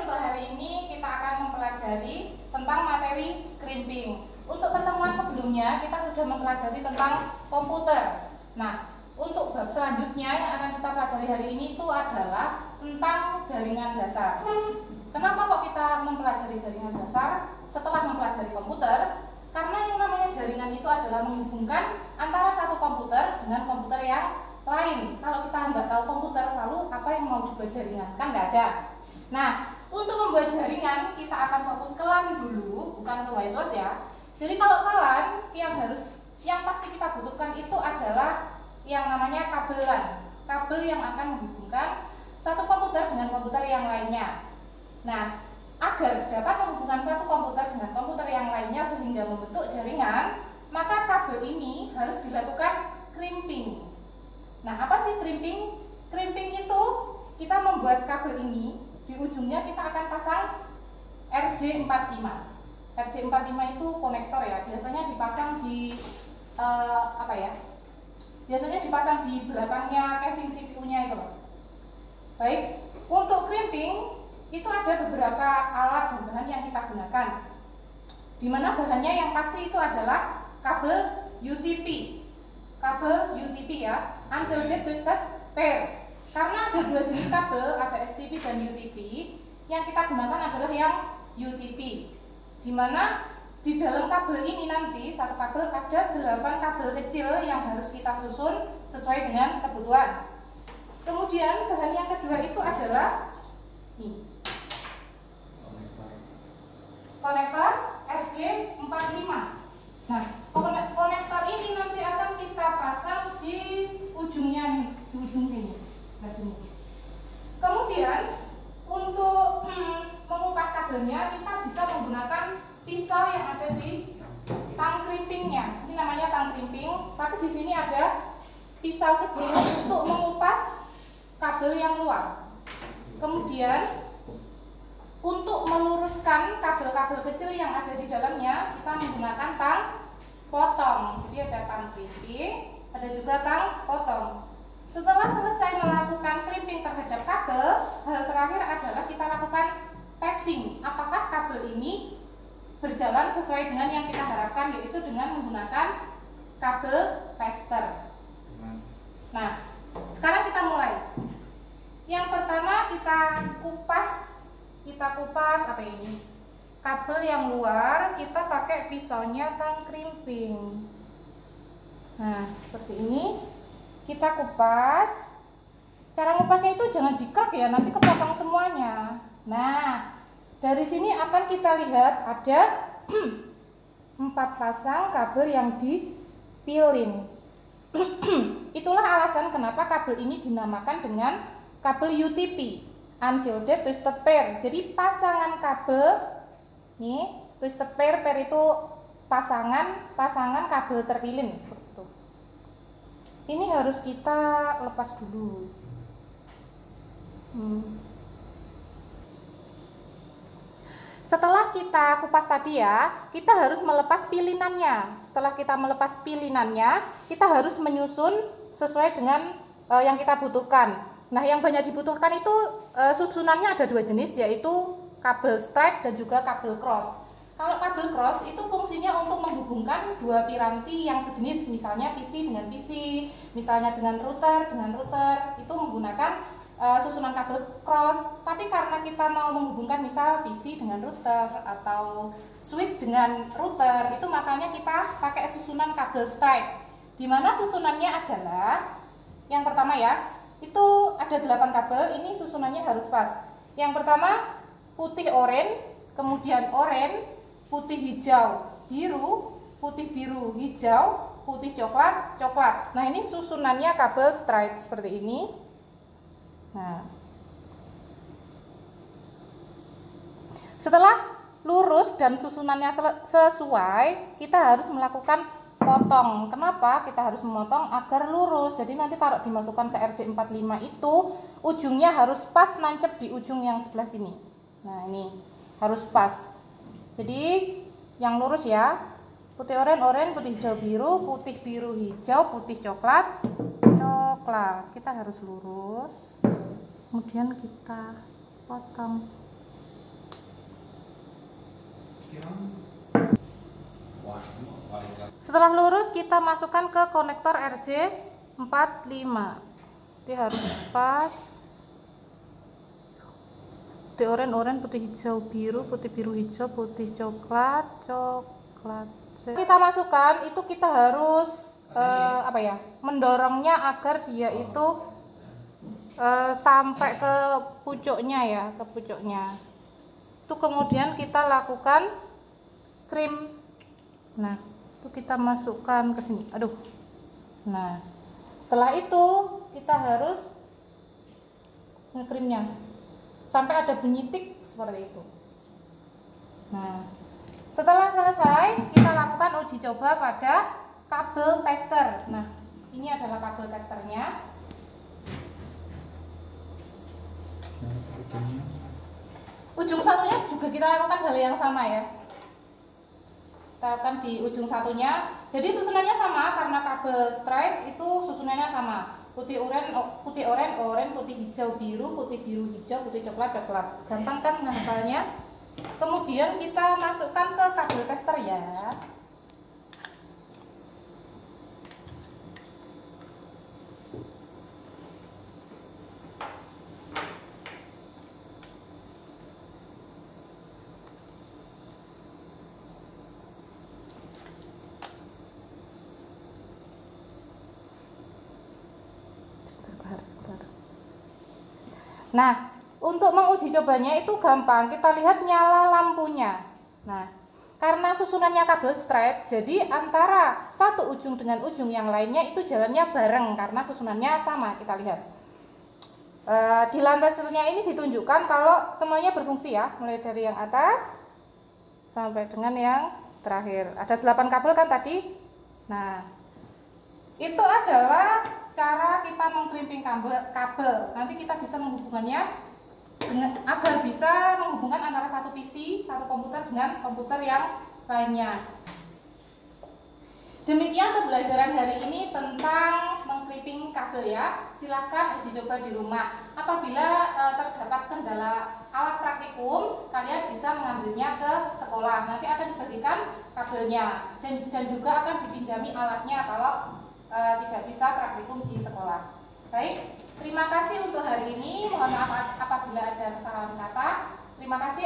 untuk hari ini kita akan mempelajari tentang materi crimping. Untuk pertemuan sebelumnya kita sudah mempelajari tentang komputer. Nah, untuk bab selanjutnya yang akan kita pelajari hari ini itu adalah tentang jaringan dasar. Kenapa kok kita mempelajari jaringan dasar setelah mempelajari komputer? Karena yang namanya jaringan itu adalah menghubungkan antara satu komputer dengan komputer yang lain. Kalau kita nggak tahu komputer, lalu apa yang mau dibuat jaringan? Kan nggak ada. Nah, untuk membuat jaringan kita akan fokus ke LAN dulu, bukan ke wireless ya. Jadi kalau ke LAN yang pasti kita butuhkan itu adalah yang namanya kabel LAN. Kabel yang akan menghubungkan satu komputer dengan komputer yang lainnya. Nah, agar dapat menghubungkan satu komputer dengan komputer yang lainnya sehingga membentuk jaringan, maka kabel ini harus dilakukan crimping. Nah, apa sih crimping? Crimping itu kita membuat kabel ini, di ujungnya kita akan pasang RJ45. RJ45 itu konektor ya, biasanya dipasang di biasanya dipasang di belakangnya casing CPU-nya itu. Baik, untuk crimping itu ada beberapa alat dan bahan yang kita gunakan. Dimana bahannya yang pasti itu adalah kabel UTP. Kabel UTP ya, Unshielded Twisted Pair. Karena ada dua jenis kabel, ada STP dan UTP. Yang kita gunakan adalah yang UTP. Dimana di dalam kabel ini nanti satu kabel ada 8 kabel kecil yang harus kita susun sesuai dengan kebutuhan. Kemudian bahan yang kedua itu adalah ini, konektor RJ45. Nah, konektor ini nanti akan kita pasang di ujungnya nih, di ujung sini. Kemudian untuk mengupas kabelnya kita bisa menggunakan pisau yang ada di tang crimpingnya. Ini namanya tang crimping, tapi di sini ada pisau kecil untuk mengupas kabel yang luar. Kemudian untuk meluruskan kabel-kabel kecil yang ada di dalamnya kita menggunakan tang potong. Jadi ada tang crimping, ada juga tang potong. Setelah selesai melakukan crimping terhadap kabel, hal terakhir adalah kita lakukan testing. Apakah kabel ini berjalan sesuai dengan yang kita harapkan, yaitu dengan menggunakan kabel tester. Nah, sekarang kita mulai. Yang pertama kita kupas apa ini? Kabel yang luar kita pakai pisaunya tang crimping. Nah, seperti ini. Kita kupas. Cara ngupasnya itu jangan dikrek ya, nanti kepotong semuanya. Nah, dari sini akan kita lihat ada 4 pasang kabel yang dipilin. Itulah alasan kenapa kabel ini dinamakan dengan kabel UTP, Unshielded Twisted Pair. Jadi pasangan kabel nih, twisted pair itu pasangan kabel terpilin. Ini harus kita lepas dulu. Setelah kita kupas tadi ya, kita harus melepas pilinannya. Setelah kita melepas pilinannya, kita harus menyusun sesuai dengan yang kita butuhkan. Nah, yang banyak dibutuhkan itu susunannya ada 2 jenis, yaitu kabel straight dan juga kabel cross. Kalau kabel cross itu fungsinya untuk menghubungkan 2 piranti yang sejenis, misalnya PC dengan PC, misalnya dengan router, itu menggunakan susunan kabel cross. Tapi karena kita mau menghubungkan misal PC dengan router atau switch dengan router, itu makanya kita pakai susunan kabel straight. Dimana susunannya adalah yang pertama ya, itu ada 8 kabel, ini susunannya harus pas. Yang pertama putih oranye, kemudian oranye, putih hijau, biru, putih biru, hijau, putih coklat, coklat. Nah, ini susunannya kabel straight seperti ini. Nah, setelah lurus dan susunannya sesuai, kita harus melakukan potong. Kenapa kita harus memotong? Agar lurus. Jadi nanti kalau dimasukkan ke RJ45 itu ujungnya harus pas nancep di ujung yang sebelah sini. Nah, ini harus pas. Jadi yang lurus ya, putih oranye, putih hijau biru, putih biru hijau, putih coklat, coklat. Kita harus lurus, kemudian kita potong. Setelah lurus kita masukkan ke konektor RJ45. Dia harus pas. Putih oranye, putih hijau biru, putih biru hijau, putih coklat, coklat. Kita masukkan itu kita harus mendorongnya agar dia itu sampai ke pucuknya ya, ke pucuknya. Itu kemudian kita lakukan krim. Nah, itu kita masukkan ke sini. Aduh. Nah, setelah itu kita harus ngekrimnya sampai ada bunyi tik seperti itu. Nah, setelah selesai kita lakukan uji coba pada kabel tester. Nah, ini adalah kabel testernya. Ujung satunya juga kita lakukan hal yang sama ya. Kita lakukan di ujung satunya. Jadi susunannya sama karena kabel straight itu susunannya sama. Putih oranye, putih hijau biru, putih biru hijau, putih coklat coklat. Gampang kan menghafalnya? Kemudian kita masukkan ke kabel tester ya. Nah, untuk menguji cobanya itu gampang. Kita lihat nyala lampunya. Nah, karena susunannya kabel straight, jadi antara satu ujung dengan ujung yang lainnya itu jalannya bareng karena susunannya sama. Kita lihat di lantai setelahnya ini ditunjukkan kalau semuanya berfungsi ya, mulai dari yang atas sampai dengan yang terakhir. Ada 8 kabel kan tadi. Nah, itu adalah cara kita mengkrimping kabel. Nanti kita bisa menghubungkannya agar bisa menghubungkan antara satu PC, satu komputer dengan komputer yang lainnya. Demikian pembelajaran hari ini tentang mengkrimping kabel ya. Silahkan uji coba di rumah. Apabila terdapat kendala alat praktikum, kalian bisa mengambilnya ke sekolah. Nanti akan dibagikan kabelnya dan juga akan dipinjami alatnya kalau tidak bisa praktikum di sekolah. Baik, terima kasih untuk hari ini. Mohon maaf apabila ada kesalahan kata. Terima kasih.